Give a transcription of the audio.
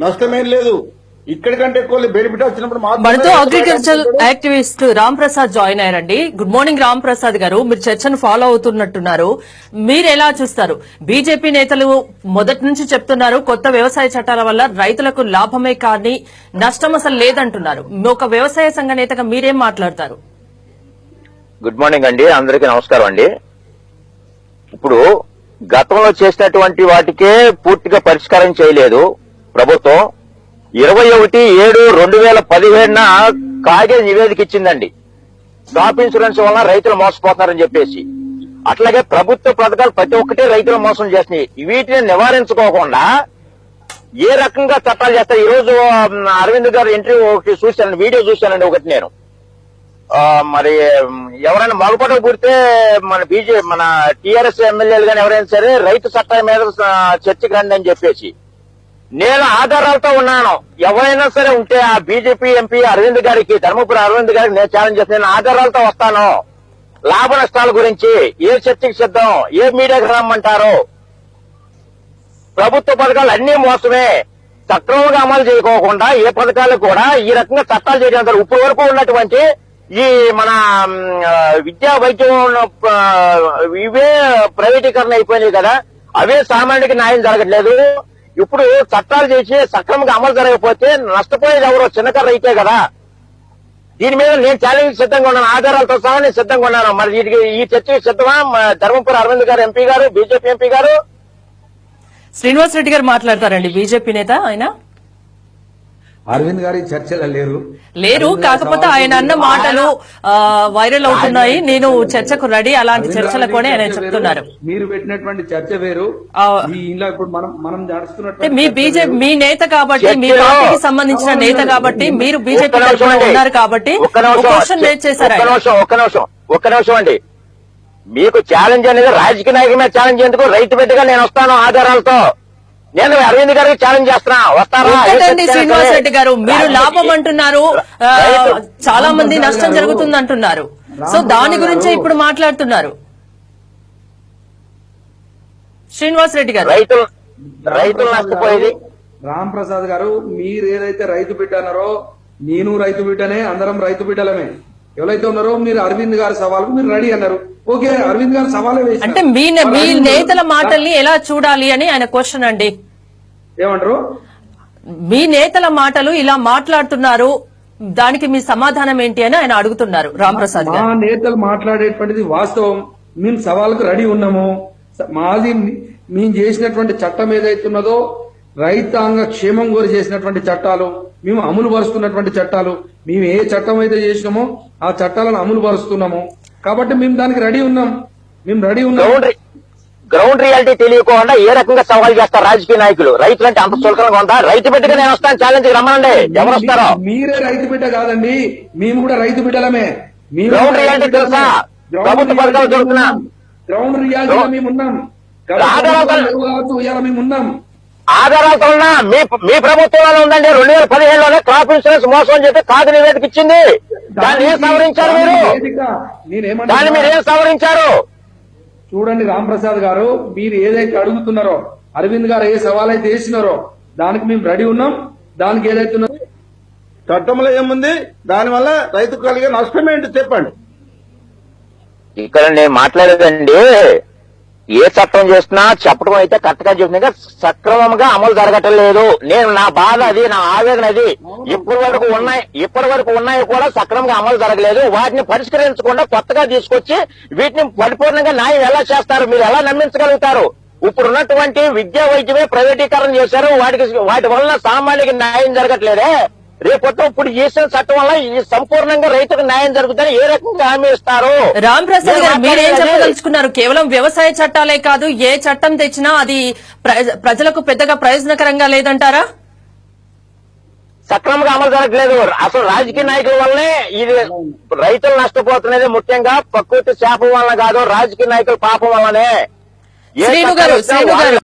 నష్టమేం లేదు. ఇక్కడికంటే ఎక్కువ బెనిఫిట్ వచ్చినప్పుడు మనతో agriculture activist Ram Prasad join అయ్యారండి. గుడ్ మార్నింగ్ రామ్ ప్రసాద్ గారు. మీరు చర్చను ఫాలో అవుతున్నట్టున్నారు. మీరు ఎలా చూస్తారు? బీజేపీ నేతలు మొదటి నుంచి చెప్తున్నారు కొత్త వ్యవసాయ చట్టాల వల్ల రైతులకు లాభమే కానీ నష్టం అసలు లేదంటున్నారు. ఒక వ్యవసాయ సంఘ నేతగా మీరేం మాట్లాడతారు? గుడ్ మార్నింగ్ అండి, అందరికీ నమస్కారం అండి. ఇప్పుడు గతంలో చేసినటువంటి వాటికే పూర్తిగా పరిష్కారం చేయలేదు ప్రభుత్వం. 21/7/2017 కాగే నివేదిక ఇచ్చిందండి. క్రాప్ ఇన్సూరెన్స్ వల్ల రైతులు మోసపోతున్నారని చెప్పేసి. అట్లాగే ప్రభుత్వ పథకాలు ప్రతి ఒక్కటి రైతులు మోసం చేస్తున్నాయి. వీటిని నివారించుకోకుండా ఏ రకంగా చట్టాలు చేస్తారు? ఈ రోజు అరవింద్ గారు ఇంటర్వ్యూ ఒకటి చూశానండి, వీడియో చూశానండి ఒకటి నేను. మరి ఎవరైనా మగపటకు పుడితే మన టీఆర్ఎస్ ఎమ్మెల్యేలు కానీ ఎవరైనా సరే రైతు చట్టాల మీద చర్చకు రండి అని చెప్పేసి నేను ఆధారాలతో ఉన్నాను. ఎవరైనా సరే ఉంటే ఆ బీజేపీ ఎంపీ అరవింద్ గారికి, ధర్మపురి అరవింద్ గారికి నేను ఛాలెంజ్ చేస్తాను. నేను ఆధారాలతో వస్తాను. లాభ నష్టాల గురించి ఏ చర్చకి సిద్ధం, ఏ మీడియాకి రమ్మంటారో. ప్రభుత్వ పథకాలు అన్ని మోసమే. సక్రమంగా అమలు చేయకోకుండా ఏ పథకాలు కూడా ఈ రకంగా చట్టాలు చేయడం ఇప్పటి వరకు ఉన్నటువంటి ఈ మన విద్యా వైద్యం ఇవే ప్రైవేటీకరణ అయిపోయినాయి కదా, అవే సామాన్యుడికి న్యాయం జరగట్లేదు. ఇప్పుడు చట్టాలు చేసి సక్రమంగా అమలు జరగకపోతే నష్టపోయేది ఎవరో? చిన్నకారు రైతే కదా. దీని మీద నేను ఛాలెంజ్ సిద్ధంగా ఉన్నాను, ఆధారాలతో సహా నేను సిద్ధంగా ఉన్నాను. మరి ఈ చర్చకి సిద్ధమా ధర్మపురి అరవింద్ గారు ఎంపీ గారు, బీజేపీ ఎంపీ గారు? శ్రీనివాస్ రెడ్డి గారు మాట్లాడతారండి, బీజేపీ నేత. ఆయన అరవింద్ గారి చర్చలో లేరు. కాకపోతే ఆయన అన్న మాటలు వైరల్ అవుతున్నాయి. నేను చర్చకు రెడీ, అలాంటి చర్చలకోనే ఆయన చెప్తున్నారు. మీరు పెట్టినటువంటి చర్చ వేరు. ఇప్పుడు మనం నడుస్తున్నట్టు మీ బీజేపీ మీ నేత కాబట్టి, మీ పార్టీకి సంబంధించిన నేత కాబట్టి, మీరు బీజేపీ తరఫున ఉన్నారు కాబట్టి క్వశ్చన్ రేజ్ చేశారు. ఒక్క నిమిషం అండి. మీకు ఛాలెంజ్ అనేది రాజకీయ నాయకుల మీద ఛాలెంజ్ ఎందుకు? రైతు బిడ్డగా నేను వస్తాను ఆధారాలతో. నేను అరవింద్ గారికి ఛాలెంజ్ చేస్తున్నా, వస్తారా? శ్రీనివాస్ రెడ్డి గారు, మీరు లాభం అంటున్నారు, చాలా మంది నష్టం జరుగుతుంది అంటున్నారు. సో దాని గురించే ఇప్పుడు మాట్లాడుతున్నారు శ్రీనివాస్ రెడ్డి గారు. రైతులు నష్టపోయేది. రామ్ ప్రసాద్ గారు, మీరు ఏదైతే రైతు బిడ్డ అన్నారో, నేను రైతు బిడ్డనే, అందరం రైతు బిడ్డలమే. ఎవరైతే ఉన్నారో మీరు అరవింద్ గారి సవాల్కు మీరు రెడీ అన్నారు. ఓకే, అరవింద్ గారి సవాలే వేసి అంటే మీ నేతల మాటల్ని ఎలా చూడాలి అని ఆయన క్వశ్చన్ అండి. ఏమంటారు? మీ నేతల మాటలు ఇలా మాట్లాడుతున్నారు, దానికి మీ సమాధానం ఏంటి అని ఆయన అడుగుతున్నారు రామ్ ప్రసాద్ గారు. మా నేతలు మాట్లాడేటువంటిది వాస్తవం. మేము సవాల్కు రెడీ ఉన్నాము. మాది మేము చేసినటువంటి చట్టం ఏదైతున్నదో రైతాంగ క్షేమం కోరి చేసినటువంటి చట్టాలు, మేము అమలు పరుస్తున్నటువంటి చట్టాలు, మేము ఏ చట్టం అయితే చేసినామో ఆ చట్టాలను అమలు పరుస్తున్నాము. కాబట్టి మేము దానికి రెడీ ఉన్నాం. గ్రౌండ్ రియాలిటీ తెలియకుండా ఏ రకంగా సవాల్ చేస్తారు రాజకీయ నాయకులు? రైతులంటే అంత సులకరంగా ఉందా? రైతు బిడ్డగా నేను వస్తాను, ఛాలెంజ్ రమ్మనండి. ఎవరు వస్తారో? మీరే రైతు బిడ్డ కాదండి, మేము కూడా రైతు బిడ్డలమే. గ్రౌండ్ రియాలిటీ తెలుసా? ప్రభుత్వ పథకాలు దొరుకుతున్నా గ్రౌండ్ రియాలిటీలో మేమున్నాం. మేమున్నాం. ఆధారాలతో ఉన్నా. మీ ప్రభుత్వంలో ఉందండి. 2017లోనే క్రాప్ ఇన్సూరెన్స్ మోసం అని చెప్పి కాదు నివేదిక ఇచ్చింది. దాన్ని ఏం సవరించారు మీరు? దాన్ని మీరు ఏం సవరించారు? చూడండి రామ్ ప్రసాద్ గారు, మీరు ఏదైతే అడుగుతున్నారో, అరవింద్ గారు ఏ సవాల్ అయితే వేసినారో దానికి మేము రెడీ ఉన్నాం. దానికి ఏదైతే చట్టంలో ఏముంది, దానివల్ల రైతుకు కలిగే నష్టం ఏంటి చెప్పండి. ఇక్కడ నేను మాట్లాడేదండి, ఏ చట్టం చేస్తున్నా చెప్పడం అయితే కరెక్ట్ గా చెప్తున్నా, సక్రమంగా అమలు జరగటం లేదు. నేను నా బాధ అది, నా ఆవేదన అది. ఇప్పటి వరకు ఉన్నాయి కూడా సక్రమంగా అమలు జరగలేదు. వాటిని పరిష్కరించకుండా కొత్తగా తీసుకొచ్చి వీటిని పరిపూర్ణంగా న్యాయం ఎలా చేస్తారు? మీరు ఎలా నమ్మించగలుగుతారు? ఇప్పుడు ఉన్నటువంటి విద్యా వైద్యమే ప్రైవేటీకరణ చేశారు. వాటి వల్ల సామాన్యుడికి న్యాయం జరగట్లేదే. రేపొద్దు ఇప్పుడు చేసిన చట్టం వల్ల ఇది సంపూర్ణంగా రైతుకు న్యాయం జరుగుతుందని ఏ రకంగా హామీ ఇస్తారు? రామ్ ప్రసాద్ గారు, మీరేం చెప్పదలుచుకున్నారు? కేవలం వ్యవసాయ చట్టాలే కాదు, ఏ చట్టం తెచ్చినా అది ప్రజలకు పెద్దగా ప్రయోజనకరంగా లేదంటారా? సక్రమంగా అమలు జరగట్లేదు. అసలు రాజకీయ నాయకుల వల్లనే ఇది రైతులు నష్టపోతున్నది. ముఖ్యంగా ప్రకృతి శాపం వల్ల కాదు, రాజకీయ నాయకుల పాపం వల్లనే. శ్రీను గారు